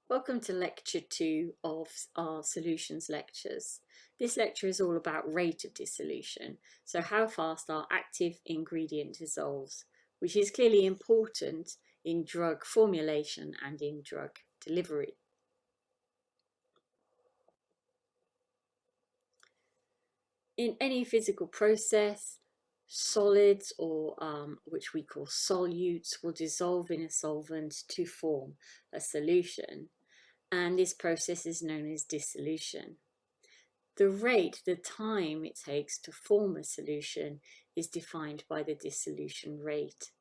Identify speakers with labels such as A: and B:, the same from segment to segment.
A: Welcome to lecture 2 of our solutions lectures. This lecture is all about rate of dissolution, so how fast our active ingredient dissolves, which is clearly important in drug formulation and in drug delivery. In any physical process, solids, or which we call solutes, will dissolve in a solvent to form a solution, and this process is known as dissolution. The rate, the time it takes to form a solution, is defined by the dissolution rate.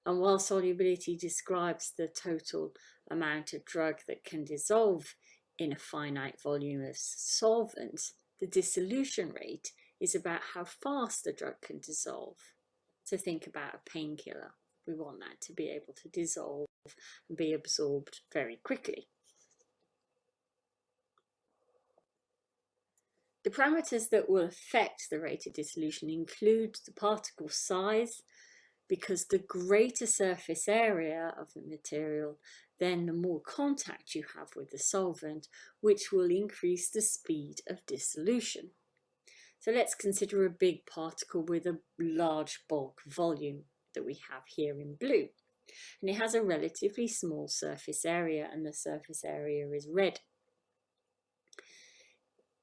A: And while solubility describes the total amount of drug that can dissolve in a finite volume of solvent, the dissolution rate is about how fast the drug can dissolve. So think about a painkiller. We want that to be able to dissolve and be absorbed very quickly. The parameters that will affect the rate of dissolution include the particle size, because the greater surface area of the material, then the more contact you have with the solvent, which will increase the speed of dissolution. So let's consider a big particle with a large bulk volume that we have here in blue. And it has a relatively small surface area, and the surface area is red.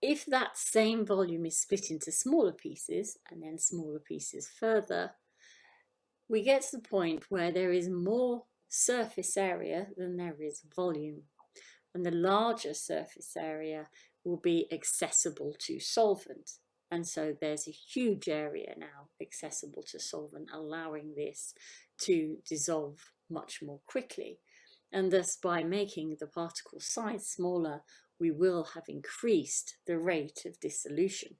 A: If that same volume is split into smaller pieces and then smaller pieces further, we get to the point where there is more surface area than there is volume. And the larger surface area will be accessible to solvent. And so there's a huge area now accessible to solvent, allowing this to dissolve much more quickly. And thus, by making the particle size smaller, we will have increased the rate of dissolution.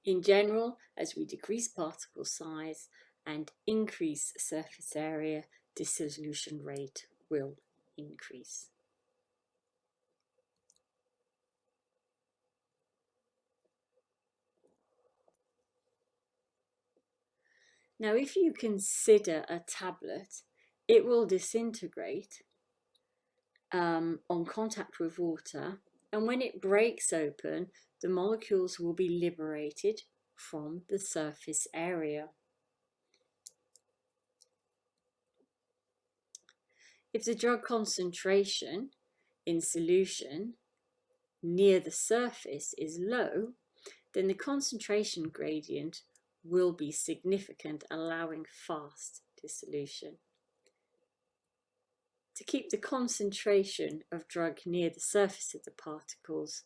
A: In general, as we decrease particle size and increase surface area, dissolution rate will increase. Now, if you consider a tablet, it will disintegrate on contact with water, and when it breaks open, the molecules will be liberated from the surface area. If the drug concentration in solution near the surface is low, then the concentration gradient will be significant, allowing fast dissolution. To keep the concentration of drug near the surface of the particles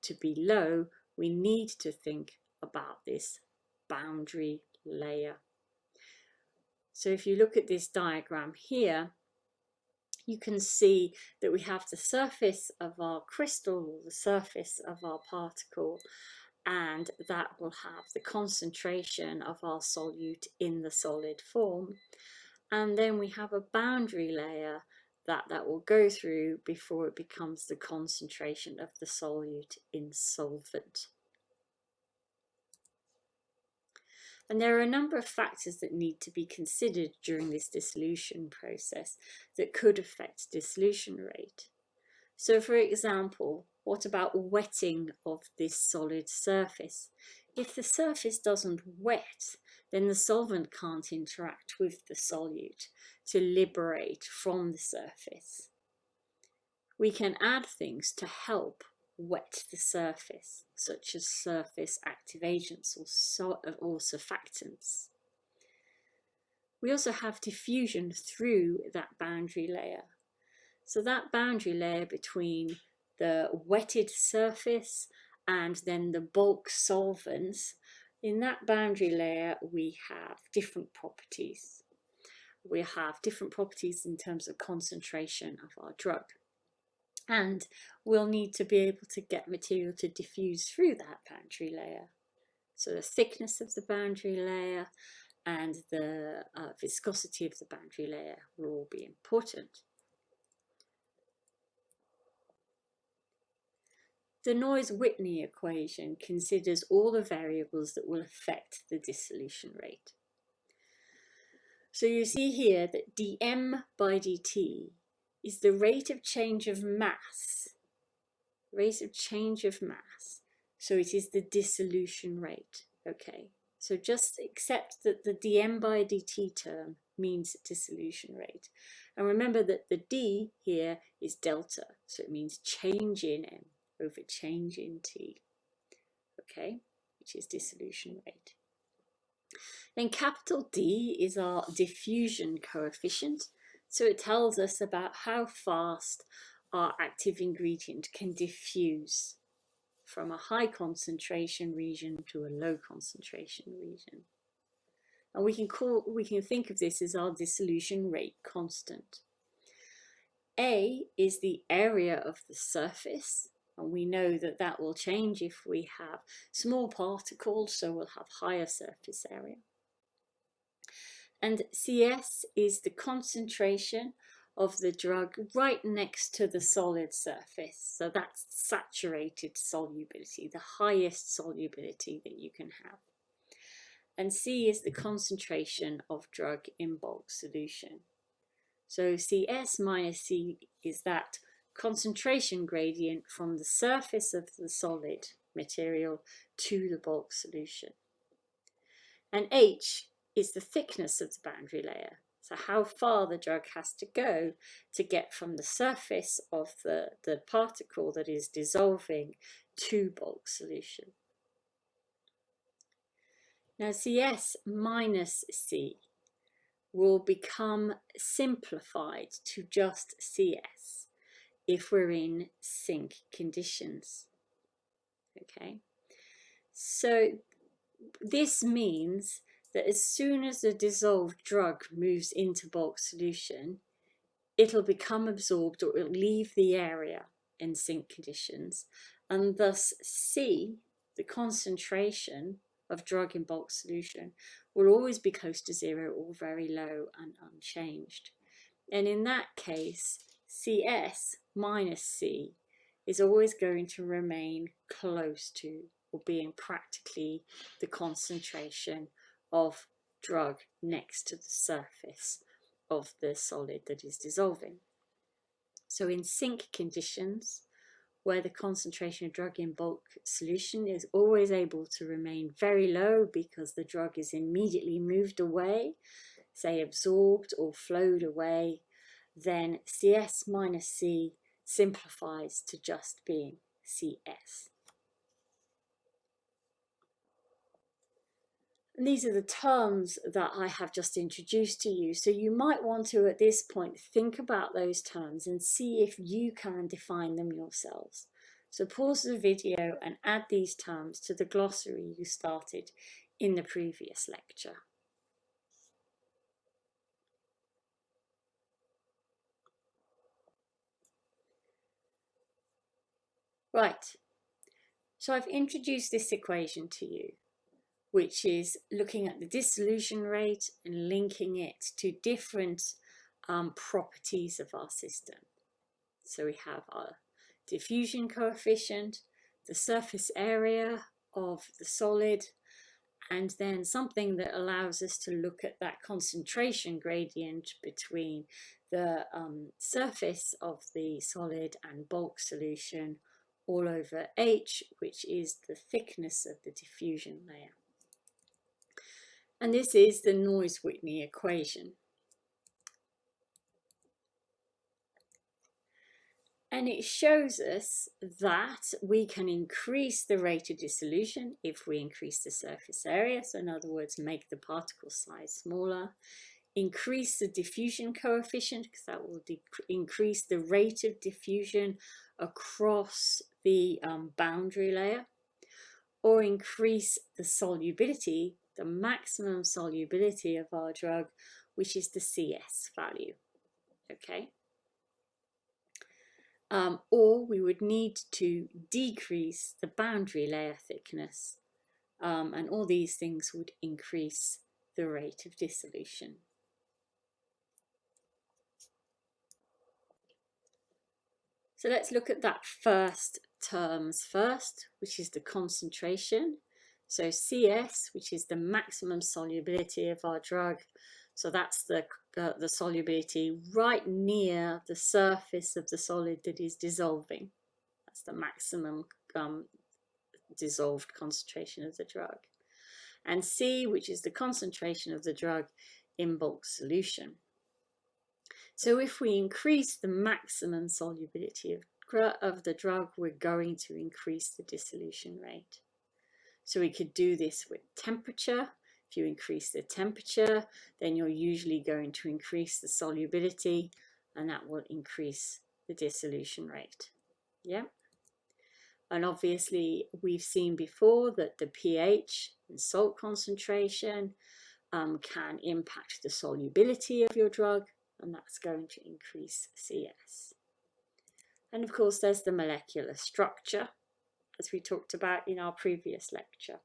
A: to be low, we need to think about this boundary layer. So if you look at this diagram here, you can see that we have the surface of our crystal, or the surface of our particle, and that will have the concentration of our solute in the solid form. And then we have a boundary layer that will go through before it becomes the concentration of the solute in solvent. And there are a number of factors that need to be considered during this dissolution process that could affect dissolution rate. So for example, what about wetting of this solid surface? If the surface doesn't wet, then the solvent can't interact with the solute to liberate from the surface. We can add things to help wet the surface, such as surface active agents or surfactants. We also have diffusion through that boundary layer. So that boundary layer between the wetted surface and then the bulk solvents, in that boundary layer we have different properties. We have different properties in terms of concentration of our drug. And we'll need to be able to get material to diffuse through that boundary layer. So the thickness of the boundary layer and the viscosity of the boundary layer will all be important. The Noyes-Whitney equation considers all the variables that will affect the dissolution rate. So you see here that dm by dt is the rate of change of mass. So it is the dissolution rate. Okay, so just accept that the dm by dt term means dissolution rate. And remember that the d here is delta, so it means change in m over change in t. Okay, which is dissolution rate. Then capital D is our diffusion coefficient. So it tells us about how fast our active ingredient can diffuse from a high concentration region to a low concentration region. And we can think of this as our dissolution rate constant. A is the area of the surface, and we know that that will change if we have small particles, so we'll have higher surface area. And CS is the concentration of the drug right next to the solid surface. So that's saturated solubility, the highest solubility that you can have. And C is the concentration of drug in bulk solution. So CS minus C is that concentration gradient from the surface of the solid material to the bulk solution. And H is the thickness of the boundary layer. So how far the drug has to go to get from the surface of the particle that is dissolving to bulk solution. Now CS minus C will become simplified to just CS if we're in sink conditions. Okay, so this means that as soon as the dissolved drug moves into bulk solution, it'll become absorbed or it'll leave the area in sink conditions, and thus C, the concentration of drug in bulk solution, will always be close to zero or very low and unchanged. And in that case, CS minus C is always going to remain close to or being practically the concentration of drug next to the surface of the solid that is dissolving. So in sink conditions, where the concentration of drug in bulk solution is always able to remain very low because the drug is immediately moved away, say absorbed or flowed away, then CS minus C simplifies to just being CS. And these are the terms that I have just introduced to you. So you might want to, at this point, think about those terms and see if you can define them yourselves. So pause the video and add these terms to the glossary you started in the previous lecture. Right, so I've introduced this equation to you, which is looking at the dissolution rate and linking it to different properties of our system. So we have our diffusion coefficient, the surface area of the solid, and then something that allows us to look at that concentration gradient between the surface of the solid and bulk solution all over H, which is the thickness of the diffusion layer. And this is the Noyes-Whitney equation. And it shows us that we can increase the rate of dissolution if we increase the surface area. So in other words, make the particle size smaller. Increase the diffusion coefficient, because that will increase the rate of diffusion across the boundary layer. Or increase the solubility, the maximum solubility of our drug, which is the CS value. Okay. Or we would need to decrease the boundary layer thickness, and all these things would increase the rate of dissolution. So let's look at that first terms first, which is the concentration. So CS, which is the maximum solubility of our drug, So that's the solubility right near the surface of the solid that is dissolving. That's the maximum dissolved concentration of the drug. And C, which is the concentration of the drug in bulk solution. So if we increase the maximum solubility of the drug, we're going to increase the dissolution rate. So we could do this with temperature. If you increase the temperature, then you're usually going to increase the solubility, and that will increase the dissolution rate. Yeah. And obviously we've seen before that the pH and salt concentration can impact the solubility of your drug, and that's going to increase CS. And of course there's the molecular structure, as we talked about in our previous lecture.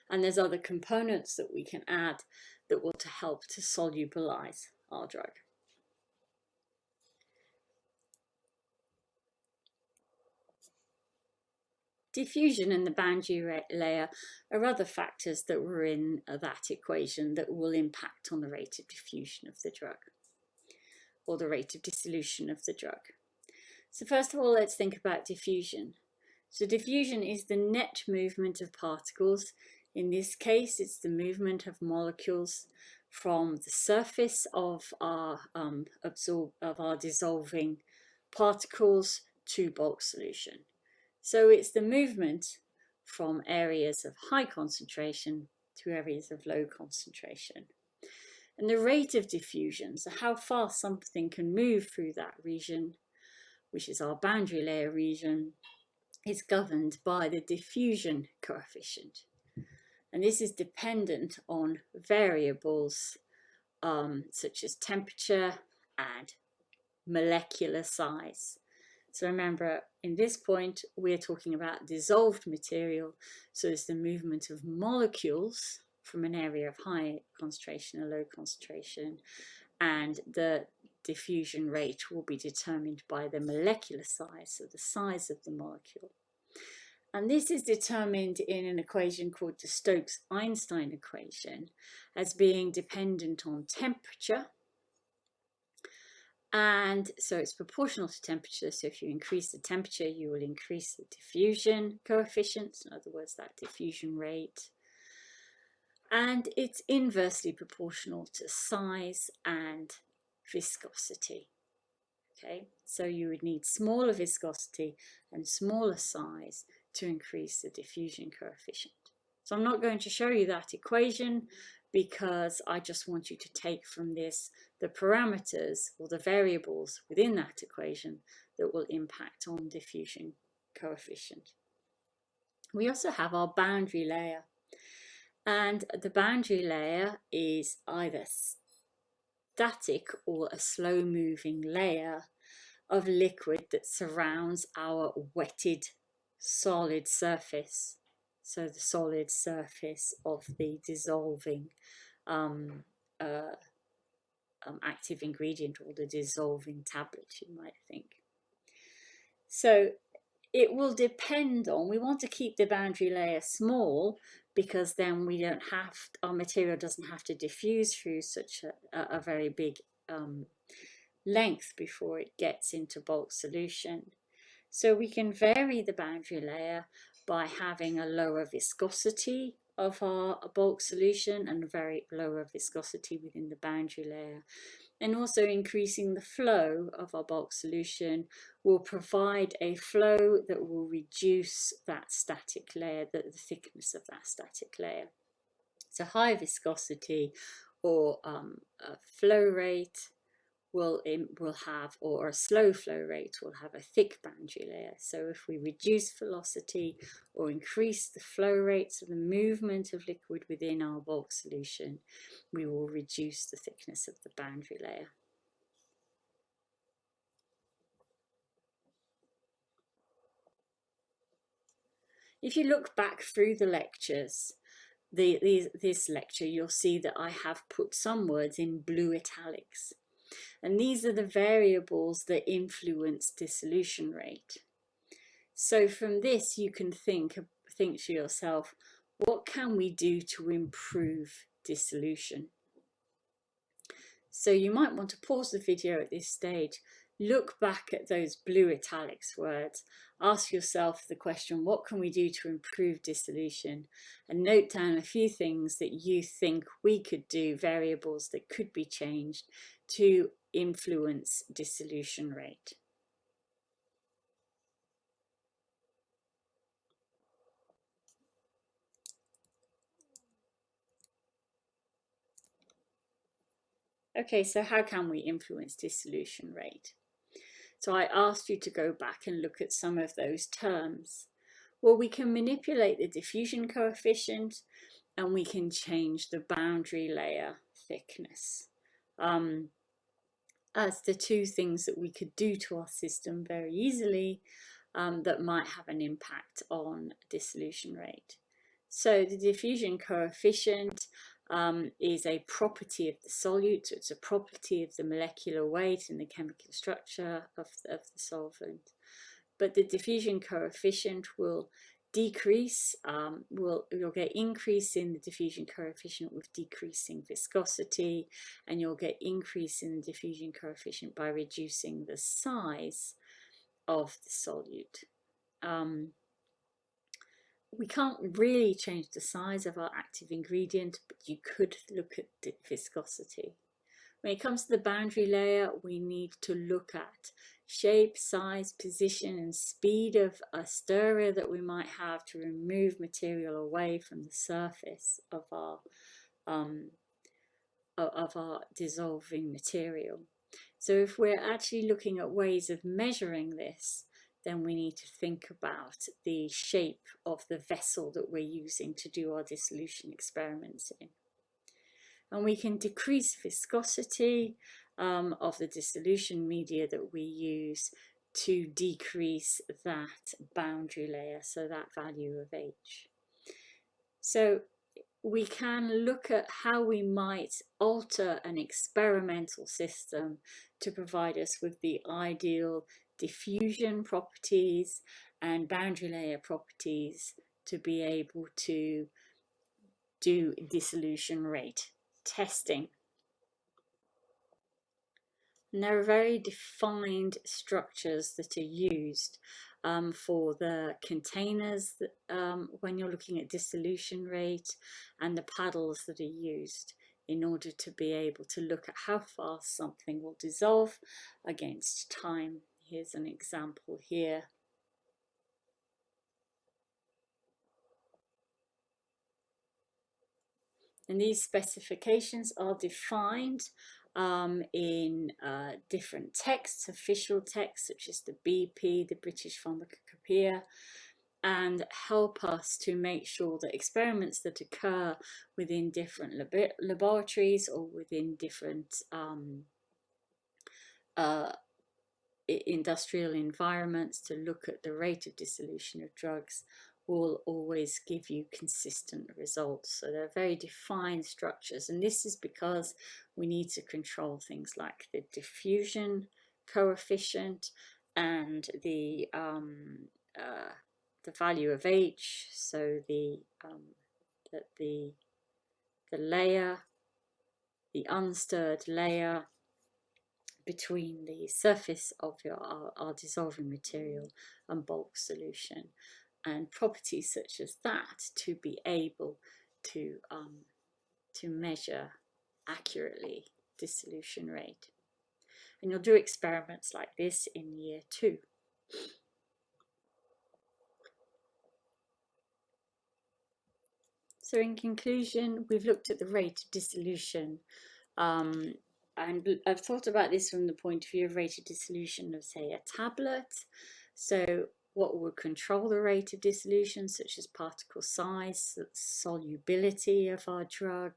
A: And there's other components that we can add that will help to solubilize our drug. Diffusion and the boundary layer are other factors that were in that equation that will impact on the rate of diffusion of the drug, or the rate of dissolution of the drug. So first of all, let's think about diffusion. So diffusion is the net movement of particles. In this case, it's the movement of molecules from the surface of our dissolving particles to bulk solution. So it's the movement from areas of high concentration to areas of low concentration. And the rate of diffusion, so how fast something can move through that region, which is our boundary layer region, is governed by the diffusion coefficient. And this is dependent on variables such as temperature and molecular size. So remember, in this point, we're talking about dissolved material. So it's the movement of molecules from an area of high concentration or low concentration. And the diffusion rate will be determined by the molecular size, so the size of the molecule. And this is determined in an equation called the Stokes-Einstein equation as being dependent on temperature. And so it's proportional to temperature. So if you increase the temperature, you will increase the diffusion coefficient, in other words, that diffusion rate. And it's inversely proportional to size and viscosity. Okay, so you would need smaller viscosity and smaller size to increase the diffusion coefficient. So I'm not going to show you that equation because I just want you to take from this the parameters or the variables within that equation that will impact on diffusion coefficient. We also have our boundary layer, and the boundary layer is either static or a slow moving layer of liquid that surrounds our wetted solid surface. So the solid surface of the dissolving active ingredient, or the dissolving tablet, you might think. So it will depend on, we want to keep the boundary layer small because then we don't have, our material doesn't have to diffuse through such a very big length before it gets into bulk solution. So we can vary the boundary layer by having a lower viscosity of our bulk solution and very lower viscosity within the boundary layer. And also increasing the flow of our bulk solution will provide a flow that will reduce that static layer, the thickness of that static layer. So high viscosity or a flow rate will have, or a slow flow rate will have a thick boundary layer. So if we reduce velocity or increase the flow rates of the movement of liquid within our bulk solution, we will reduce the thickness of the boundary layer. If you look back through the lectures, this lecture, you'll see that I have put some words in blue italics. And these are the variables that influence dissolution rate. So from this, you can think to yourself, what can we do to improve dissolution? So you might want to pause the video at this stage, look back at those blue italics words, ask yourself the question, what can we do to improve dissolution? And note down a few things that you think we could do, variables that could be changed to influence dissolution rate. Okay, so how can we influence dissolution rate? So I asked you to go back and look at some of those terms. Well, we can manipulate the diffusion coefficient and we can change the boundary layer thickness as the two things that we could do to our system very easily that might have an impact on dissolution rate. So the diffusion coefficient is a property of the solute, so it's a property of the molecular weight and the chemical structure of the solvent. But the diffusion coefficient will decrease, you'll get increase in the diffusion coefficient with decreasing viscosity, and you'll get increase in the diffusion coefficient by reducing the size of the solute. We can't really change the size of our active ingredient, but you could look at the viscosity. When it comes to the boundary layer, we need to look at shape, size, position, and speed of a stirrer that we might have to remove material away from the surface of our dissolving material. So if we're actually looking at ways of measuring this, then we need to think about the shape of the vessel that we're using to do our dissolution experiments in. And we can decrease viscosity of the dissolution media that we use to decrease that boundary layer, so that value of H. So we can look at how we might alter an experimental system to provide us with the ideal diffusion properties and boundary layer properties to be able to do dissolution rate testing. And there are very defined structures that are used for the containers that, when you're looking at dissolution rate, and the paddles that are used in order to be able to look at how fast something will dissolve against time. Here's an example here. And these specifications are defined in different texts, official texts such as the BP, the British Pharmacopoeia, and help us to make sure that experiments that occur within different laboratories or within different industrial environments to look at the rate of dissolution of drugs will always give you consistent results. So they're very defined structures, and this is because we need to control things like the diffusion coefficient and the value of H, so the layer, the unstirred layer between the surface of our dissolving material and bulk solution, and properties such as that to be able to measure accurately dissolution rate. And you'll do experiments like this in year 2. So in conclusion, we've looked at the rate of dissolution, and I've thought about this from the point of view of rate of dissolution of, say, a tablet. So what would control the rate of dissolution, such as particle size, solubility of our drug,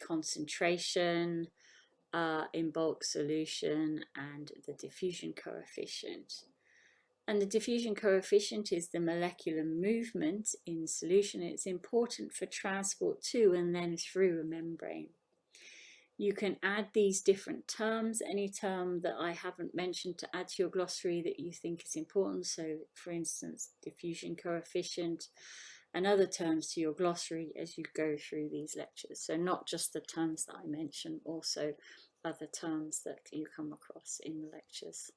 A: concentration in bulk solution, and the diffusion coefficient. And the diffusion coefficient is the molecular movement in solution. It's important for transport to and then through a membrane. You can add these different terms, any term that I haven't mentioned, to add to your glossary that you think is important. So for instance, diffusion coefficient, and other terms to your glossary as you go through these lectures. So not just the terms that I mentioned, also other terms that you come across in the lectures.